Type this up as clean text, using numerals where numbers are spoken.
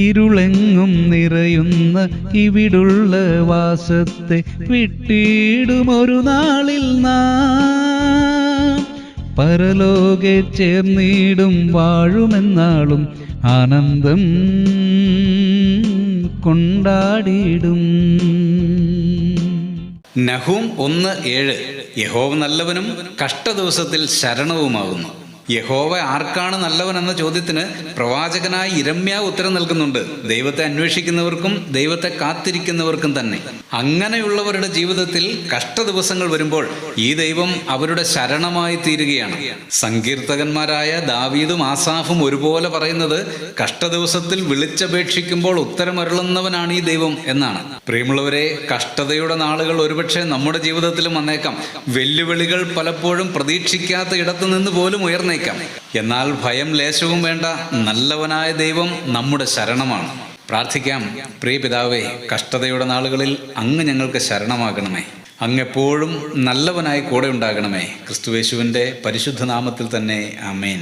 ഇരുളെങ്ങും നിറയുന്ന ഇവിടുള്ള വാസത്തെ വിട്ടിടുമൊരു നാളിൽ നാം പരലോകെ ചേർന്നിടും വാഴുമെന്നാളും ആനന്ദം കൊണ്ടാടിടും. നഹൂം 1:7 യഹോവ നല്ലവനും കഷ്ടദിവസത്തിൽ ശരണവുമാകുന്നു. യഹോവ ആർക്കാണ് നല്ലവൻ എന്ന ചോദ്യത്തിന് പ്രവാചകനായ യിരെമ്യാവ് ഉത്തരം നൽകുന്നുണ്ട്. ദൈവത്തെ അന്വേഷിക്കുന്നവർക്കും ദൈവത്തെ കാത്തിരിക്കുന്നവർക്കും തന്നെ. അങ്ങനെയുള്ളവരുടെ ജീവിതത്തിൽ കഷ്ടദിവസങ്ങൾ വരുമ്പോൾ ഈ ദൈവം അവരുടെ ശരണമായി തീരുകയാണ്. സങ്കീർത്തകന്മാരായ ദാവീദും ആസാഫും ഒരുപോലെ പറയുന്നത് കഷ്ടദിവസത്തിൽ വിളിച്ചപേക്ഷിക്കുമ്പോൾ ഉത്തരമരുളുന്നവനാണ് ഈ ദൈവം എന്നാണ്. പ്രിയമുള്ളവരെ, കഷ്ടതയുടെ നാളുകൾ ഒരുപക്ഷെ നമ്മുടെ ജീവിതത്തിലും വന്നേക്കാം. വെല്ലുവിളികൾ പലപ്പോഴും പ്രതീക്ഷിക്കാത്ത ഇടത്തു നിന്ന് പോലും ഉയർന്നേക്കാം. എന്നാൽ ഭയം ലേശവും വേണ്ട. നല്ലവനായ ദൈവം നമ്മുടെ ശരണമാണ്. പ്രാർത്ഥിക്കാം. പ്രിയ പിതാവേ, കഷ്ടതയുടെ നാളുകളിൽ അങ്ങ് ഞങ്ങൾക്ക് ശരണമാകണമേ. അങ്ങെപ്പോഴും നല്ലവനായി കൂടെ ഉണ്ടാകണമേ. ക്രിസ്തുയേശുവിൻ്റെ പരിശുദ്ധ നാമത്തിൽ തന്നെ ആമേൻ.